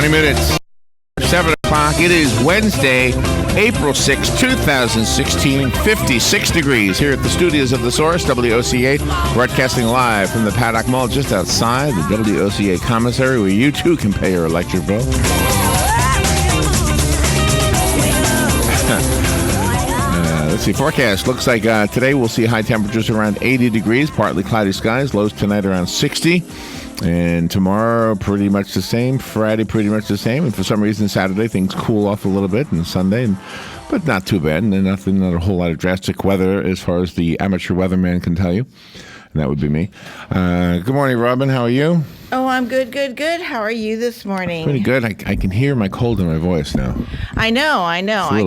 20 minutes. 7 o'clock. It is Wednesday, April 6, 2016. 56 degrees here at the studios of The Source, WOCA, broadcasting live from the Paddock Mall just outside the WOCA commissary, where you too can pay your electric bill. Let's see, forecast. Looks like today we'll see high temperatures around 80 degrees, partly cloudy skies, lows tonight around 60. And tomorrow, pretty much the same. Friday, pretty much the same. And for some reason, Saturday, things cool off a little bit. And Sunday, but not too bad. And not a whole lot of drastic weather as far as the amateur weatherman can tell you. And that would be me. Good morning, Robin. How are you? Oh, I'm good. How are you this morning? Pretty good. I can hear my cold in my voice now. I know. I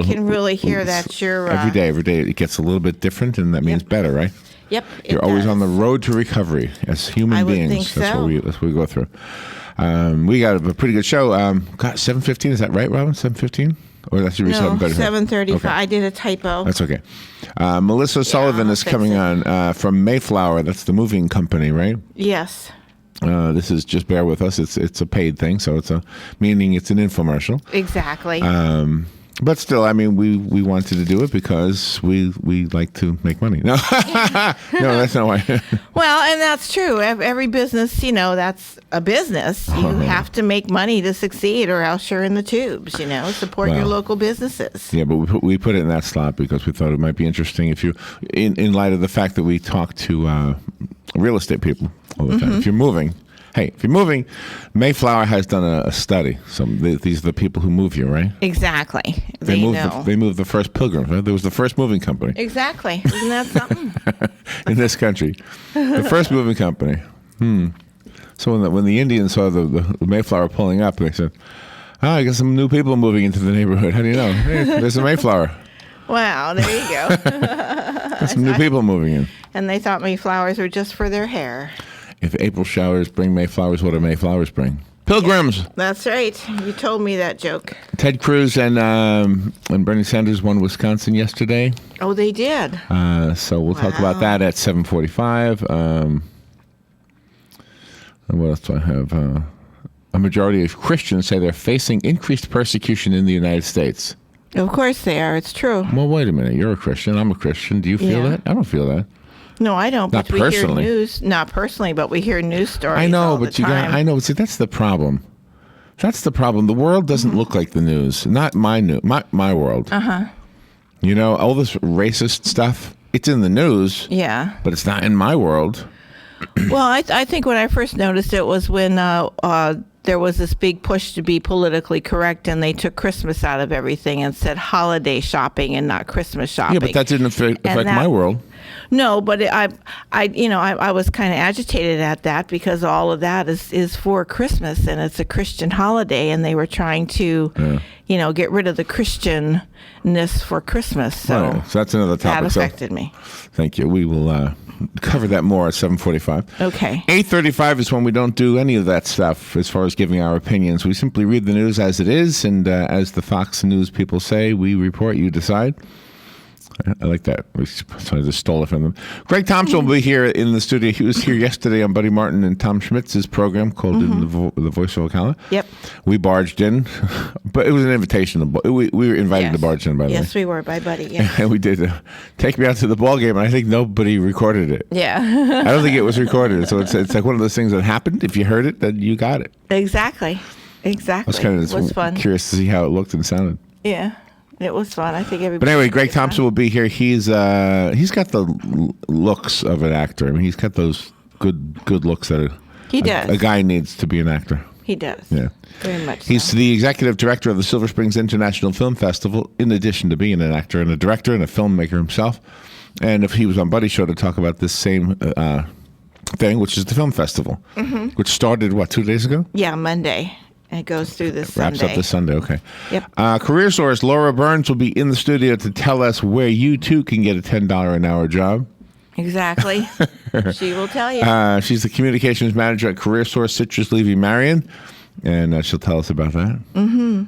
can really hear that you're... Every day it gets a little bit different, and that means better, right? Yep. You're always on the road to recovery as human beings. Think so. That's what we go through. We got a pretty good show. 7:15, is that right, Robin? 7:15? Or that should be 7:35? 7:35. Okay. I did a typo. That's okay. Melissa Sullivan is coming on from Mayflower. That's the moving company, right? Yes. This is just bear with us. It's a paid thing, so meaning it's an infomercial. Exactly. But still, I mean, we wanted to do it because we like to make money. No, no, that's not why. Well, and that's true. Every business, that's a business. You have to make money to succeed, or else you're in the tubes. Support your local businesses. Yeah, but we put it in that slot because we thought it might be interesting if you, in light of the fact that we talk to real estate people all the time. If you're moving. Hey, if you're moving, Mayflower has done a study. So these are the people who move you, right? Exactly. They moved the first pilgrims, right? There was the first moving company. Exactly. Isn't that something? In this country. The first moving company. So when the Indians saw the Mayflower pulling up, they said, I guess some new people are moving into the neighborhood. How do you know? Hey, there's a Mayflower. Wow, there you go. There's some new people moving in. And they thought Mayflowers were just for their hair. If April showers bring Mayflowers, what do Mayflowers bring? Pilgrims. That's right. You told me that joke. Ted Cruz and Bernie Sanders won Wisconsin yesterday. Oh, they did. So we'll talk about that at 7:45. What else do I have? A majority of Christians say they're facing increased persecution in the United States. Of course they are. It's true. Well, wait a minute. You're a Christian. I'm a Christian. Do you feel that? I don't feel that. No, I don't. Not but personally. We hear news. Not personally, but we hear news stories. I know, all but the time. I know. See, that's the problem. That's the problem. The world doesn't look like the news. Not my world. All this racist stuff. It's in the news. Yeah. But it's not in my world. Well, I think when I first noticed it was when there was this big push to be politically correct, and they took Christmas out of everything and said holiday shopping and not Christmas shopping. Yeah, but that didn't affect my world. No, but I was kind of agitated at that because all of that is for Christmas, and it's a Christian holiday, and they were trying to, get rid of the Christianness for Christmas. So, so that's another topic. That affected me. Thank you. We will cover that more at 7:45. Okay. 8:35 is when we don't do any of that stuff as far as giving our opinions. We simply read the news as it is, and as the Fox News people say, we report, you decide. I like that. So I just stole it from them. Greg Thompson will be here in the studio. He was here yesterday on Buddy Martin and Tom Schmitz's program called The Voice of Ocala. Yep. We barged in, but it was an invitation. We were invited to barge in, by the way. Yes, we were, by Buddy. Yeah. And we did take me out to the ball game, and I think nobody recorded it. Yeah. I don't think it was recorded. So it's like one of those things that happened. If you heard it, then you got it. Exactly. I was kind of fun. curious to see how it looked and sounded. Yeah. It was fun. I think everybody. But anyway, Greg Thompson will be here. He's got the looks of an actor. I mean, he's got those good looks that a guy needs to be an actor. He does. Yeah. Very much. He's the executive director of the Silver Springs International Film Festival, in addition to being an actor and a director and a filmmaker himself. And if he was on Buddy's show to talk about this same thing, which is the film festival, which started 2 days ago? Yeah, Monday. It goes through this Sunday. Wraps up this Sunday, okay. Yep. Career Source, Laura Burns will be in the studio to tell us where you, too, can get a $10 an hour job. Exactly. She will tell you. She's the communications manager at Career Source Citrus Levy Marion, and she'll tell us about that. Mm-hmm.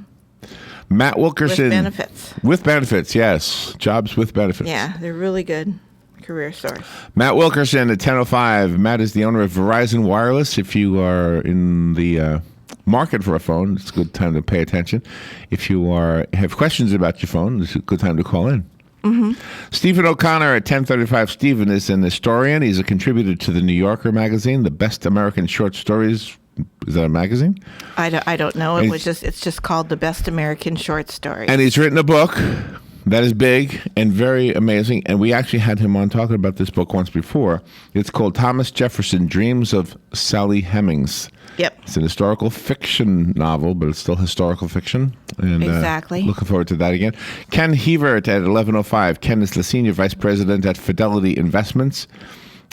Matt Wilkerson. With benefits. With benefits, yes. Jobs with benefits. Yeah, they're really good. Career Source. Matt Wilkerson at 10:05. Matt is the owner of Verizon Wireless. If you are in the market for a phone, it's a good time to pay attention. If you have questions about your phone, it's a good time to call in. Mm-hmm. Stephen O'Connor at 1035. Stephen is an historian. He's a contributor to the New Yorker magazine, the Best American Short Stories. Is that a magazine? I don't know. It's just called the Best American Short Stories. And he's written a book that is big and very amazing. And we actually had him on talking about this book once before. It's called Thomas Jefferson, Dreams of Sally Hemings. Yep. It's an historical fiction novel, but it's still historical fiction. And, exactly. Looking forward to that again. Ken Hebert at 1105. Ken is the Senior Vice President at Fidelity Investments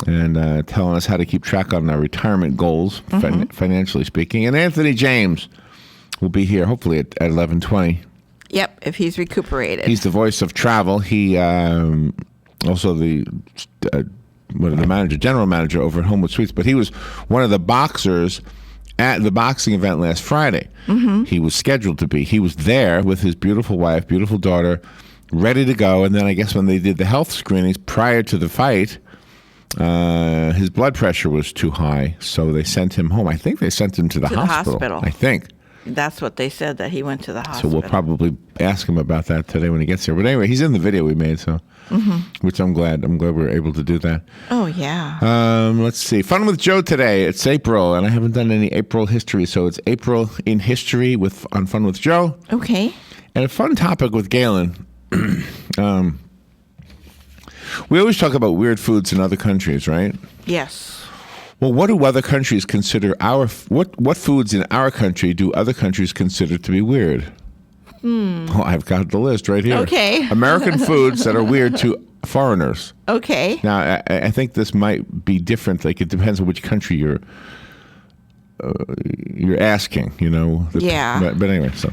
and telling us how to keep track on our retirement goals, financially speaking. And Anthony James will be here, hopefully, at 1120. Yep, if he's recuperated. He's the voice of travel. He also the general manager over at Homewood Suites, but he was one of the boxers at the boxing event last Friday. Mm-hmm. He was scheduled to be. He was there with his beautiful wife, beautiful daughter, ready to go. And then I guess when they did the health screenings prior to the fight, his blood pressure was too high, so they sent him home. I think they sent him to the hospital. I think. That's what they said, that he went to the hospital. So we'll probably ask him about that today when he gets here. But anyway, he's in the video we made, so which I'm glad. I'm glad we were able to do that. Oh, yeah. Let's see. Fun with Joe today. It's April, and I haven't done any April history, so it's April in history on Fun with Joe. Okay. And a fun topic with Galen. We always talk about weird foods in other countries, right? Yes. Well, what do other countries consider what foods in our country do other countries consider to be weird? Well, I've got the list right here. Okay. American foods that are weird to foreigners. Okay. Now, I think this might be different. Like, it depends on which country you're asking, you know. Yeah. But anyway, so.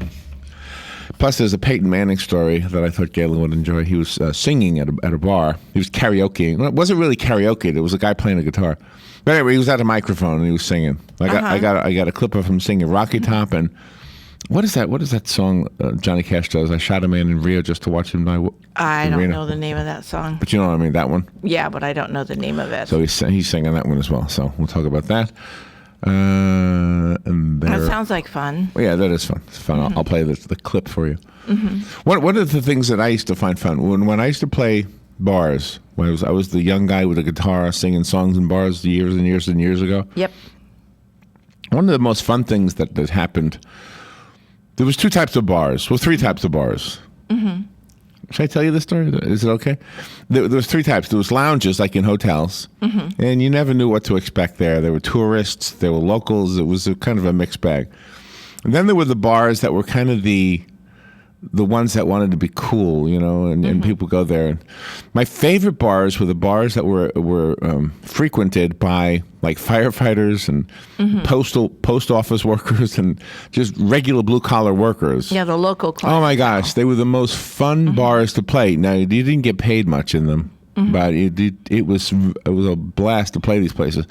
Plus, there's a Peyton Manning story that I thought Galen would enjoy. He was singing at a bar. He was karaokeing. Well, it wasn't really karaoke. It was a guy playing a guitar. But anyway, he was at a microphone and he was singing. I got a clip of him singing Rocky Top and what is that song Johnny Cash does? I shot a man in Rio just to watch him die. I don't know the name of that song. But you know what I mean, that one? Yeah, but I don't know the name of it. So he's singing that one as well. So we'll talk about that. That sounds like fun. Well, yeah, that is fun. It's fun. I'll play the clip for you. One of the things that I used to find fun when I used to play bars, when I was the young guy with a guitar singing songs in bars years and years and years ago. Yep. One of the most fun things that happened, there was three types of bars. Should I tell you this story? Is it okay? There was three types. There was lounges, like in hotels, and you never knew what to expect there. There were tourists, there were locals. It was kind of a mixed bag. And then there were the bars that were kind of the ones that wanted to be cool, you know, and people go there. And my favorite bars were the bars that were frequented by like firefighters and post office workers and just regular blue collar workers. Yeah, the local clientele. Oh my gosh, they were the most fun bars to play. Now you didn't get paid much in them, but it was a blast to play these places.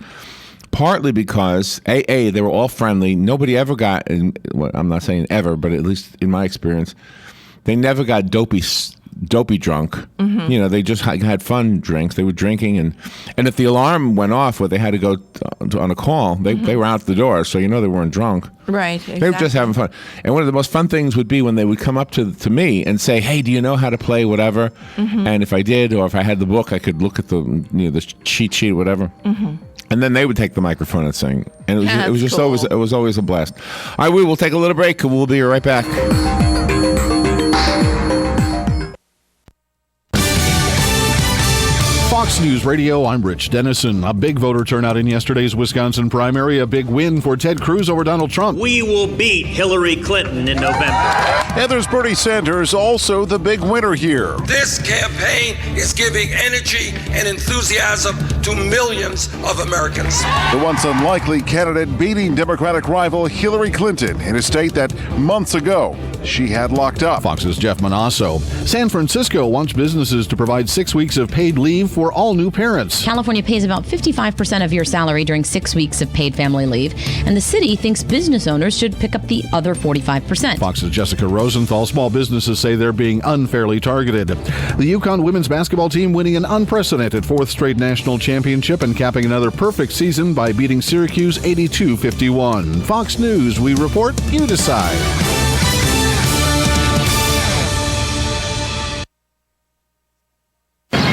Partly because they were all friendly. Nobody ever got, I'm not saying ever, but at least in my experience, they never got dopey drunk. You know, they just had fun drinks. They were drinking, and if the alarm went off where they had to go on a call, they were out the door. So you know they weren't drunk. Right. Exactly. They were just having fun. And one of the most fun things would be when they would come up to me and say, "Hey, do you know how to play whatever?" And if I did, or if I had the book, I could look at the cheat sheet, whatever. And then they would take the microphone and sing, and it was just cool. It was always a blast. All right, we will take a little break, and we'll be right back. Fox News Radio, I'm Rich Dennison. A big voter turnout in yesterday's Wisconsin primary, a big win for Ted Cruz over Donald Trump. We will beat Hillary Clinton in November. And there's Bernie Sanders, also the big winner here. This campaign is giving energy and enthusiasm to millions of Americans. The once unlikely candidate beating Democratic rival Hillary Clinton in a state that months ago she had locked up. Fox's Jeff Manasso. San Francisco wants businesses to provide 6 weeks of paid leave for all new parents. California pays about 55% of your salary during 6 weeks of paid family leave, and the city thinks business owners should pick up the other 45%. Fox's Jessica Rosenthal. Small businesses say they're being unfairly targeted. The UConn women's basketball team winning an unprecedented fourth straight national championship championship and capping another perfect season by beating Syracuse 82-51. Fox News, we report, you decide.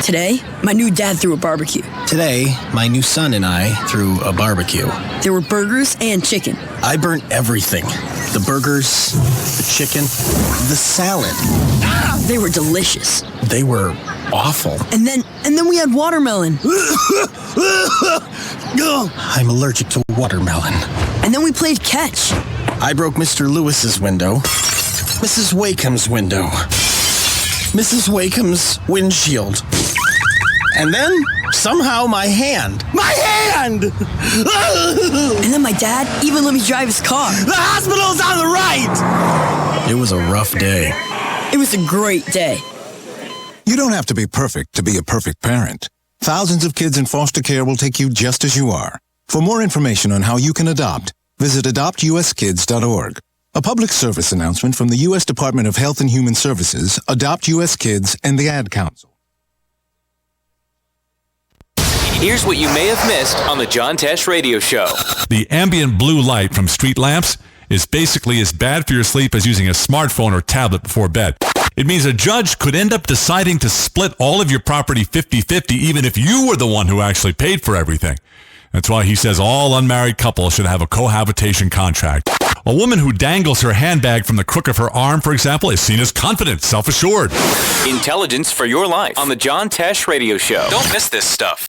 Today, my new dad threw a barbecue. Today, my new son and I threw a barbecue. There were burgers and chicken. I burnt everything. The burgers, the chicken, the salad. They were delicious. They were awful. And then we had watermelon. I'm allergic to watermelon. And then we played catch. I broke Mr. Lewis's window, Mrs. Wakeham's window, Mrs. Wakeham's windshield. And then, somehow, my hand. My hand! And then my dad even let me drive his car. The hospital's on the right! It was a rough day. It was a great day. You don't have to be perfect to be a perfect parent. Thousands of kids in foster care will take you just as you are. For more information on how you can adopt, visit adoptuskids.org. A public service announcement from the U.S. Department of Health and Human Services, Adopt U.S. Kids, and the Ad Council. Here's what you may have missed on the John Tesh Radio Show. The ambient blue light from street lamps is basically as bad for your sleep as using a smartphone or tablet before bed. It means a judge could end up deciding to split all of your property 50-50 even if you were the one who actually paid for everything. That's why he says all unmarried couples should have a cohabitation contract. A woman who dangles her handbag from the crook of her arm, for example, is seen as confident, self-assured. Intelligence for your life on the John Tesh Radio Show. Don't miss this stuff.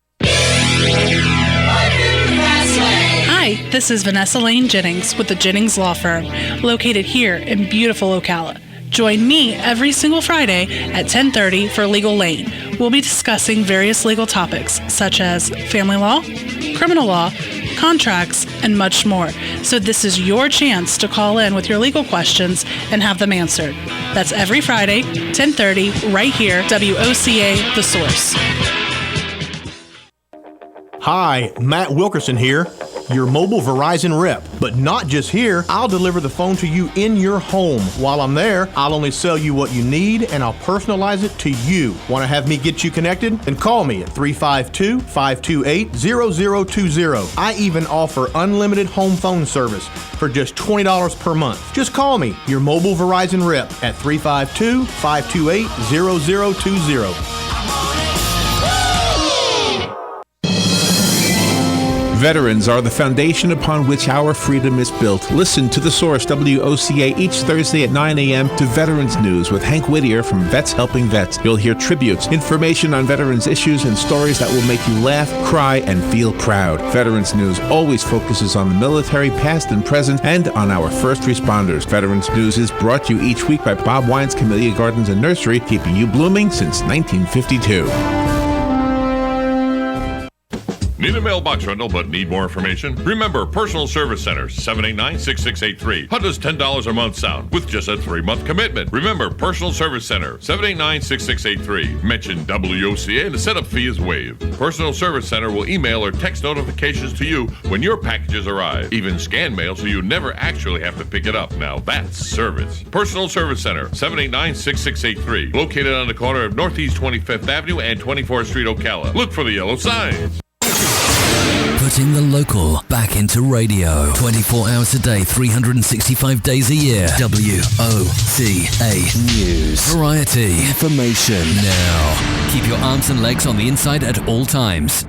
Hi, this is Vanessa Lane Jennings with the Jennings Law Firm, located here in beautiful Ocala. Join me every single Friday at 10:30 for Legal Lane. We'll be discussing various legal topics such as family law, criminal law, contracts, and much more. So this is your chance to call in with your legal questions and have them answered. That's every Friday, 10:30, right here, WOCA, The Source. Hi, Matt Wilkerson here, your mobile Verizon rep. But not just here, I'll deliver the phone to you in your home. While I'm there, I'll only sell you what you need and I'll personalize it to you. Want to have me get you connected? Then call me at 352-528-0020. I even offer unlimited home phone service for just $20 per month. Just call me, your mobile Verizon rep, at 352-528-0020. Veterans are the foundation upon which our freedom is built. Listen to The Source, WOCA, each Thursday at 9 a.m. to Veterans News with Hank Whittier from Vets Helping Vets. You'll hear tributes, information on veterans issues, and stories that will make you laugh, cry, and feel proud. Veterans News always focuses on the military, past and present, and on our first responders. Veterans News is brought to you each week by Bob Wine's Camellia Gardens and Nursery, keeping you blooming since 1952. Need a mailbox rental but need more information? Remember Personal Service Center, 789-6683. How does $10 a month sound with just a 3-month commitment? Remember Personal Service Center, 789-6683. Mention WOCA and the setup fee is waived. Personal Service Center will email or text notifications to you when your packages arrive. Even scan mail so you never actually have to pick it up. Now that's service. Personal Service Center, 789-6683. Located on the corner of Northeast 25th Avenue and 24th Street, Ocala. Look for the yellow signs. Putting the local back into radio. 24 hours a day, 365 days a year. WOCA News. Variety. Information. Now. Keep your arms and legs on the inside at all times.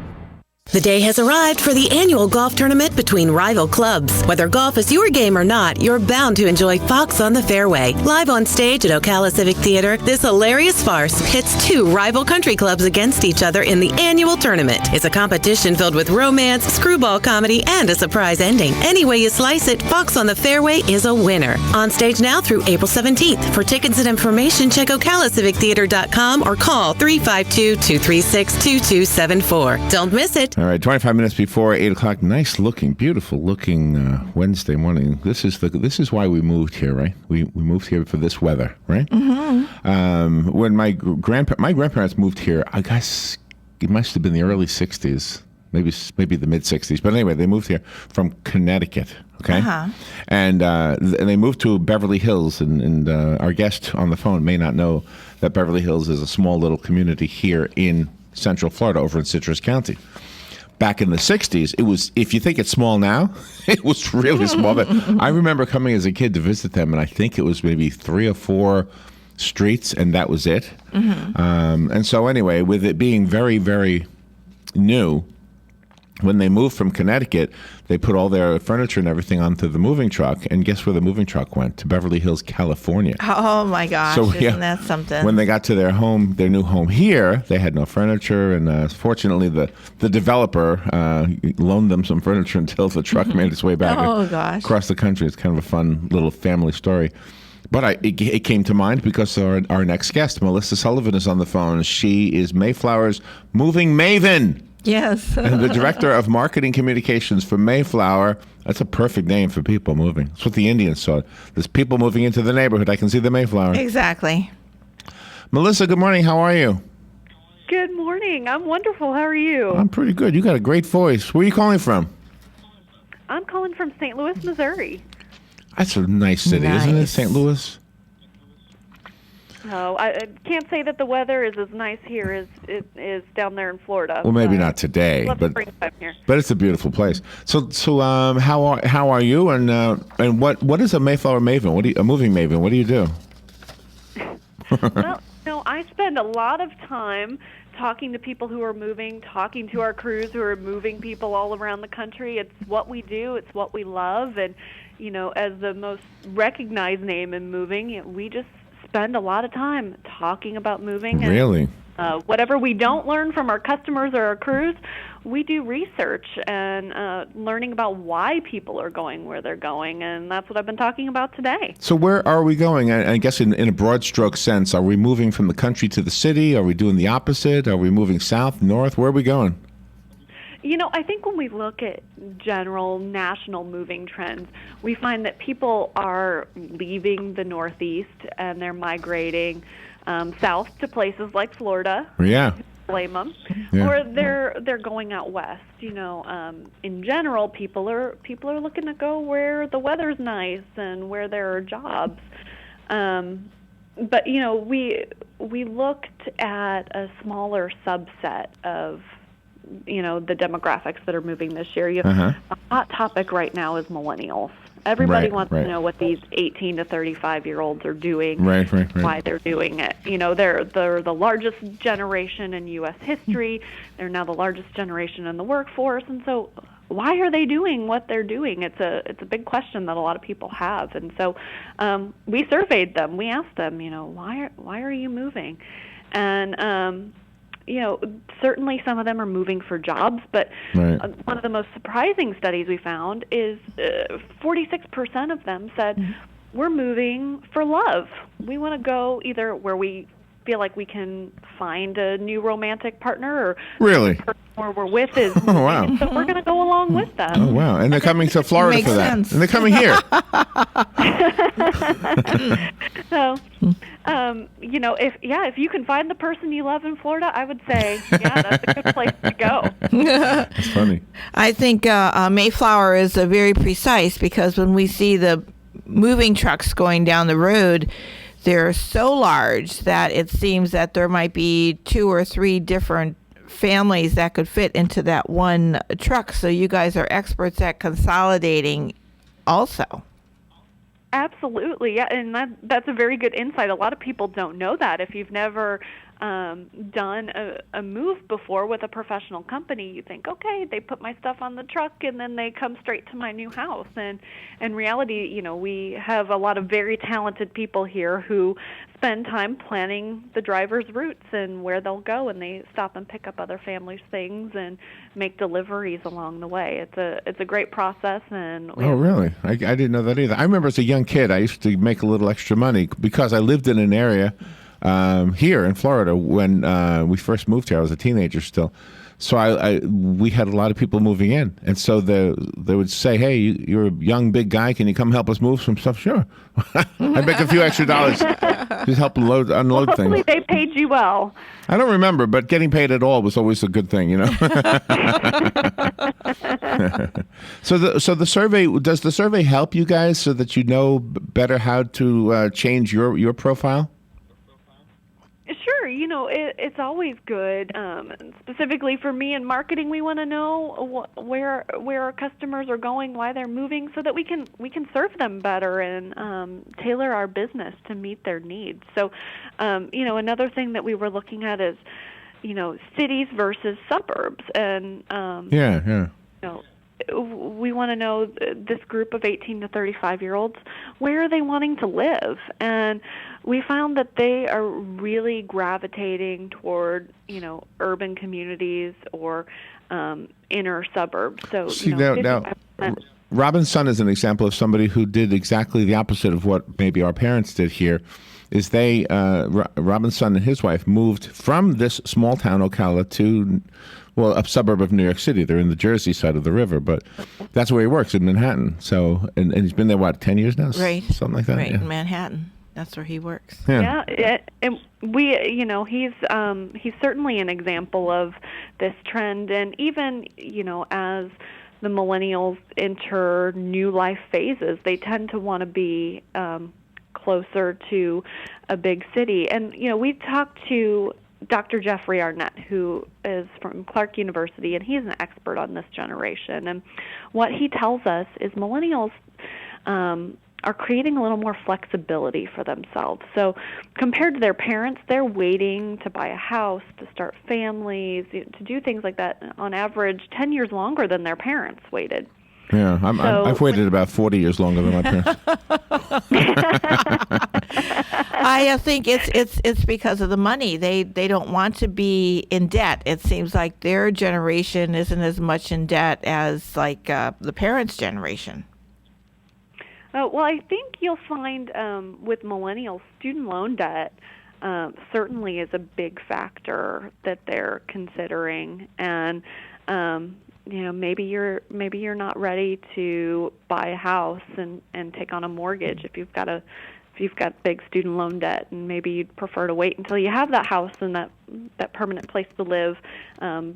The day has arrived for the annual golf tournament between rival clubs. Whether golf is your game or not, you're bound to enjoy Fox on the Fairway. Live on stage at Ocala Civic Theater, this hilarious farce pits 2 rival country clubs against each other in the annual tournament. It's a competition filled with romance, screwball comedy, and a surprise ending. Any way you slice it, Fox on the Fairway is a winner. On stage now through April 17th. For tickets and information, check OcalaCivicTheater.com or call 352-236-2274. Don't miss it. All right, 25 minutes before 8 o'clock. Nice looking, beautiful looking Wednesday morning. This is why we moved here, right? We moved here for this weather, right? Mm-hmm. When my grandparents moved here, I guess it must have been the early 60s, maybe the mid 60s. But anyway, they moved here from Connecticut. Okay, and they moved to Beverly Hills, and our guest on the phone may not know that Beverly Hills is a small little community here in Central Florida, over in Citrus County. back in the 60s, it was, if you think it's small now, it was really small. But I remember coming as a kid to visit them, and I think it was maybe 3 or 4 streets, and that was it. And so anyway, with it being very, very new, when they moved from Connecticut, they put all their furniture and everything onto the moving truck, and guess where the moving truck went? To Beverly Hills, California. Oh my gosh, isn't that something? When they got to their new home here, they had no furniture, and fortunately the developer loaned them some furniture until the truck made its way back across the country. It's kind of a fun little family story. But it came to mind because our next guest, Melissa Sullivan, is on the phone. She is Mayflower's moving maven. Yes. And the director of marketing communications for Mayflower. That's a perfect name for people moving. That's what the Indians saw. There's people moving into the neighborhood. I can see the Mayflower. Exactly. Melissa, good morning. How are you? Good morning. I'm wonderful. How are you? I'm pretty good. You got a great voice. Where are you calling from? I'm calling from St. Louis, Missouri. That's a nice city, isn't it? St. Louis? No, I can't say that the weather is as nice here as it is down there in Florida. Well, maybe not today, but it's a beautiful place. So how are you, and what is a Mayflower maven? A moving maven? What do you do? Well, I spend a lot of time talking to people who are moving, talking to our crews who are moving people all around the country. It's what we do. It's what we love, and as the most recognized name in moving, we just spend a lot of time talking about moving. Really? And, whatever we don't learn from our customers or our crews, we do research and learning about why people are going where they're going, and that's what I've been talking about today. So where are we going? I guess in a broad stroke sense, are we moving from the country to the city? Are we doing the opposite? Are we moving south, north? Where are we going? I think when we look at general national moving trends, we find that people are leaving the Northeast and they're migrating south to places like Florida. Yeah. Blame them. Yeah. Or they're going out west. In general, people are looking to go where the weather's nice and where there are jobs. But we looked at a smaller subset of the demographics that are moving this year. A hot topic right now is millennials. Everybody wants to know what these 18 to 35-year-olds are doing, why they're doing it. They're the largest generation in U.S. history. They're now the largest generation in the workforce, and so why are they doing what they're doing? It's a big question that a lot of people have, and so we surveyed them. We asked them, why are you moving? And certainly some of them are moving for jobs, but one of the most surprising studies we found is 46% of them said, we're moving for love. We want to go either where we feel like we can find a new romantic partner, or really, the person where we're with is moving, wow. So we're going to go along with them. Oh, wow. And they're coming to Florida for that. Sense. And they're coming here. So, if you can find the person you love in Florida, I would say, that's a good place to go. That's funny. I think Mayflower is very precise, because when we see the moving trucks going down the road, they're so large that it seems that there might be 2 or 3 different families that could fit into that one truck. So you guys are experts at consolidating also. Absolutely, yeah, and that's a very good insight. A lot of people don't know that. If you've never done a move before with a professional company, you think, okay, they put my stuff on the truck and then they come straight to my new house. And in reality, we have a lot of very talented people here who spend time planning the driver's routes and where they'll go, and they stop and pick up other families' things and make deliveries along the way. It's a great process. And really? I didn't know that either. I remember as a young kid, I used to make a little extra money because I lived in an area here in Florida when we first moved here. I was a teenager still. So we had a lot of people moving in. And so they would say, hey, you're a young, big guy. Can you come help us move some stuff? Sure. I'd make a few extra dollars. Just help unload hopefully things. They paid you well. I don't remember, but getting paid at all was always a good thing, So the survey, does the survey help you guys so that you know better how to change your profile? Sure. It's always good. Specifically for me in marketing, we want to know where our customers are going, why they're moving, so that we can serve them better and tailor our business to meet their needs. So, another thing that we were looking at is, cities versus suburbs, and we want to know this group of 18 to 35-year-olds, where are they wanting to live? And we found that they are really gravitating toward, urban communities or inner suburbs. So, now, Robin's son is an example of somebody who did exactly the opposite of what maybe our parents did here. Is Robin's son and his wife moved from this small town, Ocala, to a suburb of New York City. They're in the Jersey side of the river, but that's where he works, in Manhattan. So, and he's been there, 10 years now? Right. Something like that? Right, yeah. in Manhattan. That's where he works. Yeah, and we, he's certainly an example of this trend. And even, as the millennials enter new life phases, they tend to want to be closer to a big city. And, we talked to Dr. Jeffrey Arnett, who is from Clark University, and he's an expert on this generation. And what he tells us is millennials are creating a little more flexibility for themselves. So compared to their parents, they're waiting to buy a house, to start families, to do things like that, on average 10 years longer than their parents waited. Yeah, I've waited about 40 years longer than my parents. I think it's because of the money. They don't want to be in debt. It seems like their generation isn't as much in debt as the parents' generation. Well, I think you'll find with millennials, student loan debt certainly is a big factor that they're considering, and maybe you're not ready to buy a house and take on a mortgage if you've got big student loan debt, and maybe you'd prefer to wait until you have that house and that permanent place to live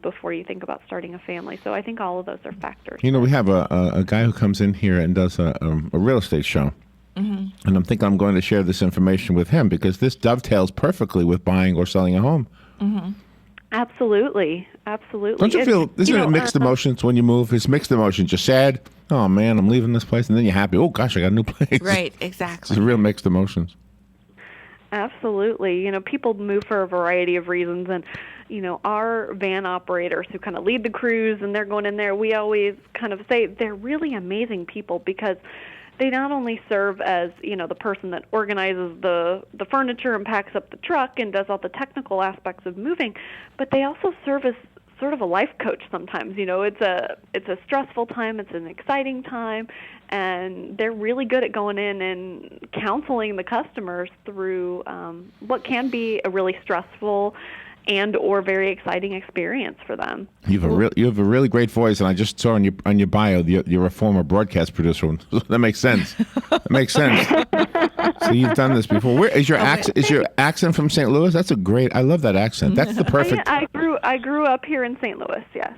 before you think about starting a family. So I think all of those are factors. We have a guy who comes in here and does a real estate show. Mm-hmm. And I'm thinking I'm going to share this information with him because this dovetails perfectly with buying or selling a home. Mm-hmm. Absolutely. Don't you feel, isn't it mixed emotions when you move? It's mixed emotions. You're sad, oh man, I'm leaving this place, and then you're happy, oh gosh, I got a new place. Right, exactly. It's real mixed emotions. Absolutely. People move for a variety of reasons, and our van operators who kind of lead the crews and they're going in there, we always kind of say they're really amazing people because they not only serve as, the person that organizes the furniture and packs up the truck and does all the technical aspects of moving, but they also serve as sort of a life coach sometimes. It's a stressful time, it's an exciting time, and they're really good at going in and counseling the customers through what can be a really stressful and or very exciting experience for them. You have a really great voice, and I just saw on your bio you're a former broadcast producer. That makes sense. So you've done this before. Where is your accent? Is your accent from St. Louis? That's I love that accent. That's the perfect. I grew up here in St. Louis. Yes.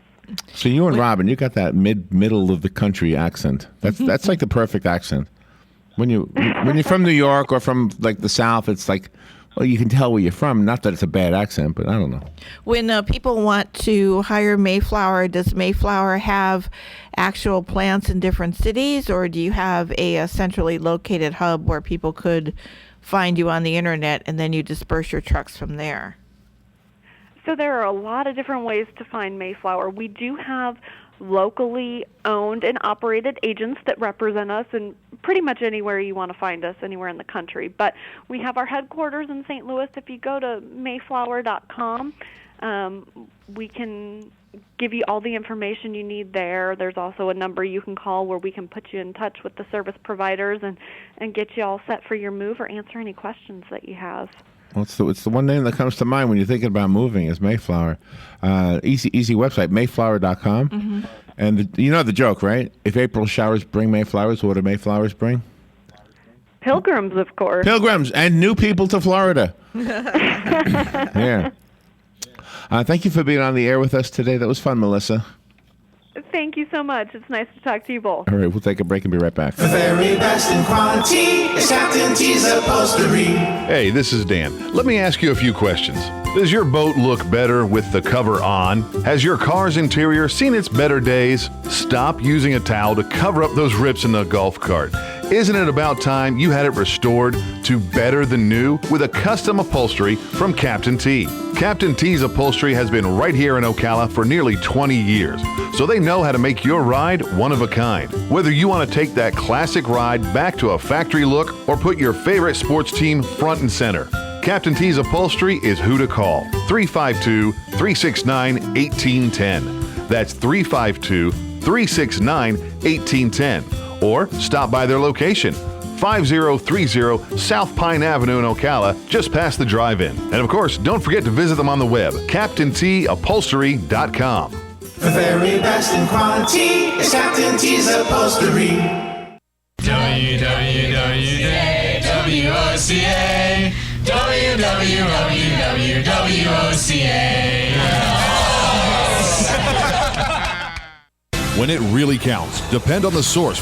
So you and Robin, you got that middle of the country accent. That's like the perfect accent. When you're from New York or from the South, it's like. Well, you can tell where you're from. Not that it's a bad accent, but I don't know. When people want to hire Mayflower, does Mayflower have actual plants in different cities, or do you have a centrally located hub where people could find you on the internet and then you disperse your trucks from there? So there are a lot of different ways to find Mayflower. We do have locally owned and operated agents that represent us in pretty much anywhere you want to find us, anywhere in the country. But we have our headquarters in St. Louis. If you go to mayflower.com, we can give you all the information you need there. There's also a number you can call where we can put you in touch with the service providers and get you all set for your move or answer any questions that you have. Well, it's the one name that comes to mind when you're thinking about moving is Mayflower. Easy website, mayflower.com. Mm-hmm. And you know the joke, right? If April showers bring Mayflowers, what do Mayflowers bring? Pilgrims, of course. Pilgrims and new people to Florida. Yeah. Thank you for being on the air with us today. That was fun, Melissa. Thank you so much. It's nice to talk to you both. All right, we'll take a break and be right back. The very best in quality is Captain T's Upholstery. Hey, this is Dan. Let me ask you a few questions. Does your boat look better with the cover on? Has your car's interior seen its better days? Stop using a towel to cover up those rips in the golf cart. Isn't it about time you had it restored to better than new with a custom upholstery from Captain T? Captain T's Upholstery has been right here in Ocala for nearly 20 years, so they know how to make your ride one of a kind. Whether you want to take that classic ride back to a factory look or put your favorite sports team front and center, Captain T's Upholstery is who to call. 352-369-1810. That's 352-369-1810. Or stop by their location, 5030 South Pine Avenue in Ocala, just past the drive-in. And of course, don't forget to visit them on the web, CaptainTUpholstery.com. The very best in quality is Captain T's Upholstery. WWWOCA, When it really counts, depend on the source.